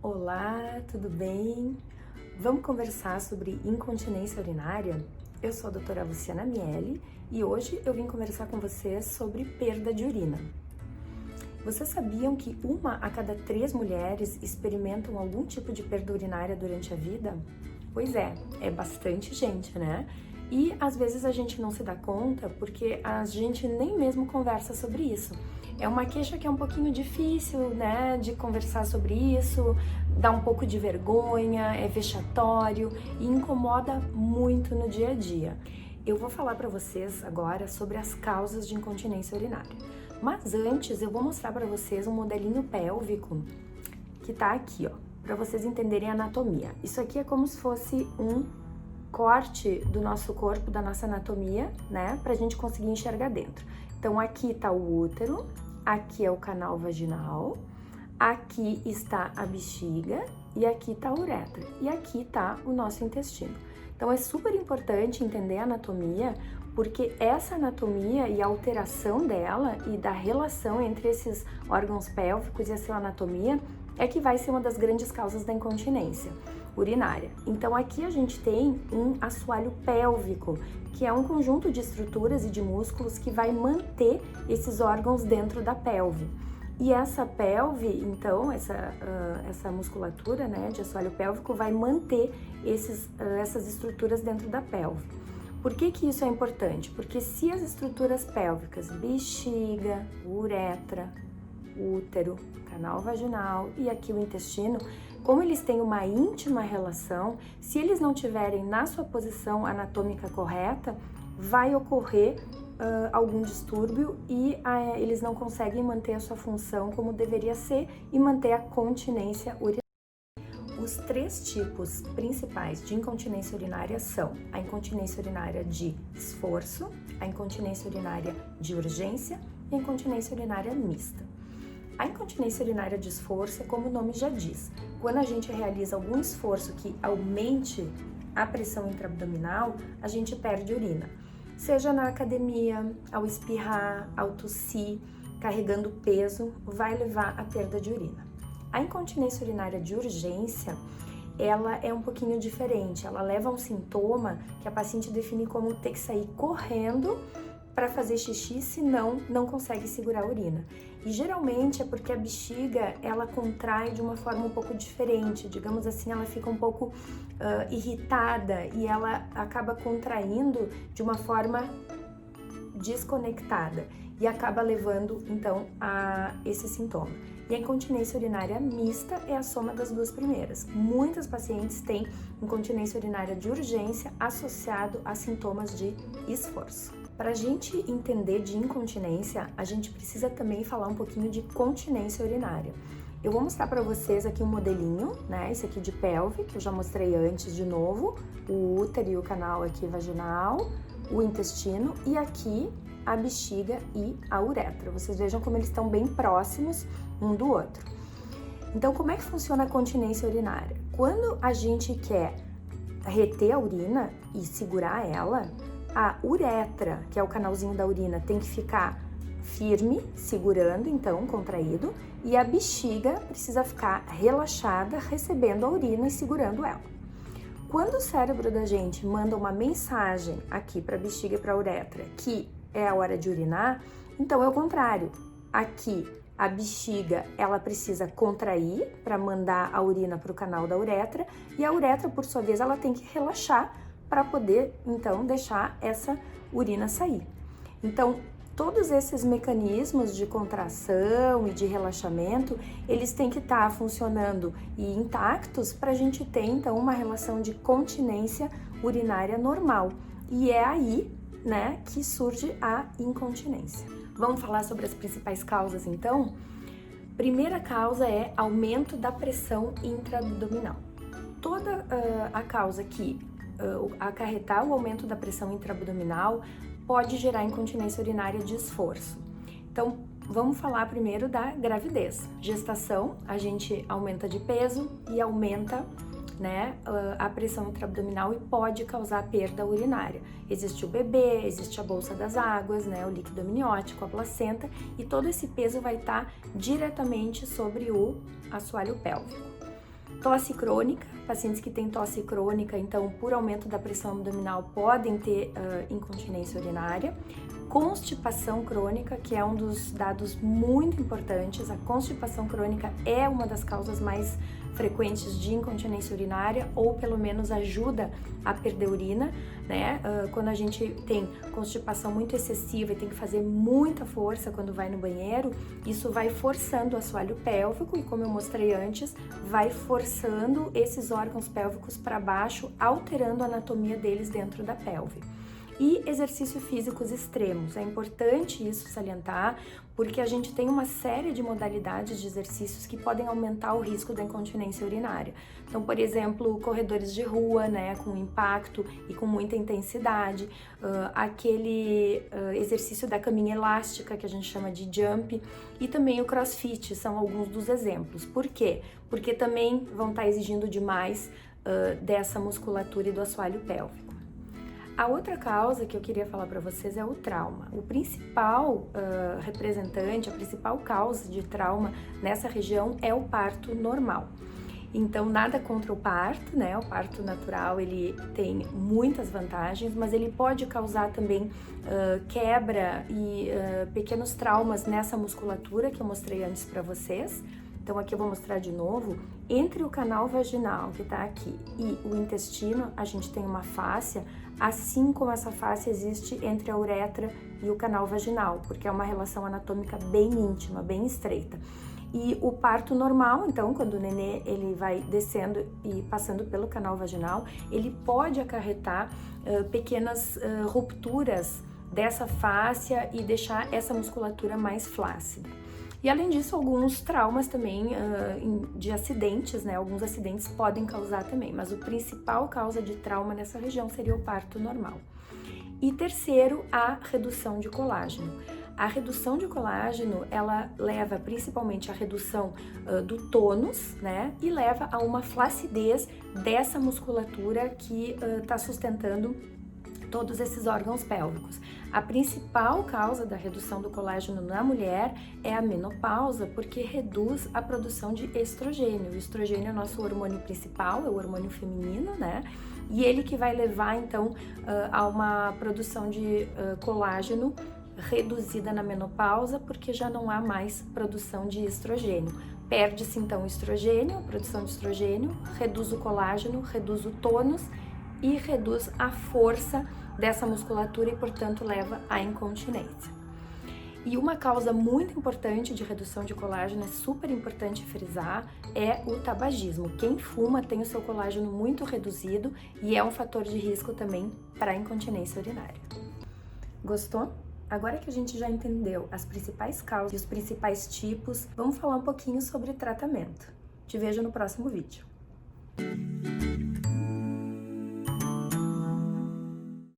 Olá, tudo bem? Vamos conversar sobre incontinência urinária? Eu sou a doutora Luciana Miele e hoje eu vim conversar com vocês sobre perda de urina. Vocês sabiam que 1 a cada 3 mulheres experimentam algum tipo de perda urinária durante a vida? Pois é bastante gente, né? E às vezes a gente não se dá conta porque a gente nem mesmo conversa sobre isso. É uma queixa que é um pouquinho difícil, né, de conversar sobre isso, dá um pouco de vergonha, é vexatório e incomoda muito no dia a dia. Eu vou falar para vocês agora sobre as causas de incontinência urinária. Mas antes eu vou mostrar para vocês um modelinho pélvico que tá aqui, ó, para vocês entenderem a anatomia. Isso aqui é como se fosse um corte do nosso corpo, da nossa anatomia, né, pra gente conseguir enxergar dentro. Então aqui tá o útero, aqui é o canal vaginal, aqui está a bexiga e aqui tá a uretra e aqui tá o nosso intestino. Então é super importante entender a anatomia, porque essa anatomia e a alteração dela e da relação entre esses órgãos pélvicos e a sua anatomia é que vai ser uma das grandes causas da incontinência urinária. Então aqui a gente tem um assoalho pélvico, que é um conjunto de estruturas e de músculos que vai manter esses órgãos dentro da pelve. E essa pelve, então, essa musculatura, né, de assoalho pélvico vai manter essas estruturas dentro da pelve. Por que que isso é importante? Porque se as estruturas pélvicas, bexiga, uretra, útero, canal vaginal e aqui o intestino, como eles têm uma íntima relação, se eles não tiverem na sua posição anatômica correta, vai ocorrer algum distúrbio e eles não conseguem manter a sua função como deveria ser e manter a continência urinária. Os 3 tipos principais de incontinência urinária são a incontinência urinária de esforço, a incontinência urinária de urgência e a incontinência urinária mista. A incontinência urinária de esforço é como o nome já diz, quando a gente realiza algum esforço que aumente a pressão intraabdominal, a gente perde urina. Seja na academia, ao espirrar, ao tossir, carregando peso, vai levar à perda de urina. A incontinência urinária de urgência, ela é um pouquinho diferente, ela leva a um sintoma que a paciente define como ter que sair correndo para fazer xixi, senão não consegue segurar a urina. E geralmente é porque a bexiga, ela contrai de uma forma um pouco diferente, digamos assim, ela fica um pouco irritada e ela acaba contraindo de uma forma desconectada e acaba levando, então, a esse sintoma. E a incontinência urinária mista é a soma das 2 primeiras. Muitas pacientes têm incontinência urinária de urgência associado a sintomas de esforço. Para a gente entender de incontinência, a gente precisa também falar um pouquinho de continência urinária. Eu vou mostrar para vocês aqui um modelinho, né? Esse aqui de pelve, que eu já mostrei antes de novo, o útero e o canal aqui vaginal, o intestino e aqui a bexiga e a uretra. Vocês vejam como eles estão bem próximos um do outro. Então, como é que funciona a continência urinária? Quando a gente quer reter a urina e segurar ela, a uretra, que é o canalzinho da urina, tem que ficar firme, segurando, então, contraído, e a bexiga precisa ficar relaxada, recebendo a urina e segurando ela. Quando o cérebro da gente manda uma mensagem aqui para a bexiga e para a uretra que é a hora de urinar, então é o contrário. Aqui a bexiga, ela precisa contrair para mandar a urina para o canal da uretra e a uretra, por sua vez, ela tem que relaxar para poder, então, deixar essa urina sair. Então, todos esses mecanismos de contração e de relaxamento, eles têm que estar funcionando e intactos para a gente ter, então, uma relação de continência urinária normal. E é aí, né, que surge a incontinência. Vamos falar sobre as principais causas, então? Primeira causa é aumento da pressão intraabdominal. Toda a causa que acarretar o aumento da pressão intraabdominal pode gerar incontinência urinária de esforço. Então, vamos falar primeiro da gravidez. Gestação, a gente aumenta de peso e aumenta, né, a pressão intraabdominal e pode causar perda urinária. Existe o bebê, existe a bolsa das águas, né, o líquido amniótico, a placenta, e todo esse peso vai estar diretamente sobre o assoalho pélvico. Tosse crônica, pacientes que têm tosse crônica, então por aumento da pressão abdominal podem ter incontinência urinária. Constipação crônica, que é um dos dados muito importantes. A constipação crônica é uma das causas mais frequentes de incontinência urinária, ou pelo menos ajuda a perder urina, né? Quando a gente tem constipação muito excessiva e tem que fazer muita força quando vai no banheiro, isso vai forçando o assoalho pélvico e, como eu mostrei antes, vai forçando esses órgãos pélvicos para baixo, alterando a anatomia deles dentro da pelve. E exercícios físicos extremos. É importante isso salientar, porque a gente tem uma série de modalidades de exercícios que podem aumentar o risco da incontinência urinária. Então, por exemplo, corredores de rua, né, com impacto e com muita intensidade, aquele exercício da caminha elástica, que a gente chama de jump, e também o crossfit, são alguns dos exemplos. Por quê? Porque também vão estar exigindo demais dessa musculatura e do assoalho pélvico. A outra causa que eu queria falar para vocês é o trauma. O principal representante, a principal causa de trauma nessa região é o parto normal. Então, nada contra o parto, né? O parto natural, ele tem muitas vantagens, mas ele pode causar também quebra e pequenos traumas nessa musculatura que eu mostrei antes para vocês. Então aqui eu vou mostrar de novo, entre o canal vaginal, que tá aqui, e o intestino, a gente tem uma fáscia, assim como essa fáscia existe entre a uretra e o canal vaginal, porque é uma relação anatômica bem íntima, bem estreita. E o parto normal, então, quando o nenê ele vai descendo e passando pelo canal vaginal, ele pode acarretar pequenas rupturas dessa fáscia e deixar essa musculatura mais flácida. E além disso, alguns traumas também de acidentes, né? Alguns acidentes podem causar também, mas a principal causa de trauma nessa região seria o parto normal. E terceiro, a redução de colágeno. A redução de colágeno, ela leva principalmente à redução do tônus, né? E leva a uma flacidez dessa musculatura que está sustentando todos esses órgãos pélvicos. A principal causa da redução do colágeno na mulher é a menopausa, porque reduz a produção de estrogênio. O estrogênio é o nosso hormônio principal, é o hormônio feminino, né? E ele que vai levar, então, a uma produção de colágeno reduzida na menopausa, porque já não há mais produção de estrogênio. Perde-se, então, o estrogênio, a produção de estrogênio, reduz o colágeno, reduz o tônus e reduz a força dessa musculatura e, portanto, leva à incontinência. E uma causa muito importante de redução de colágeno, é super importante frisar, é o tabagismo. Quem fuma tem o seu colágeno muito reduzido e é um fator de risco também para a incontinência urinária. Gostou? Agora que a gente já entendeu as principais causas e os principais tipos, vamos falar um pouquinho sobre tratamento. Te vejo no próximo vídeo.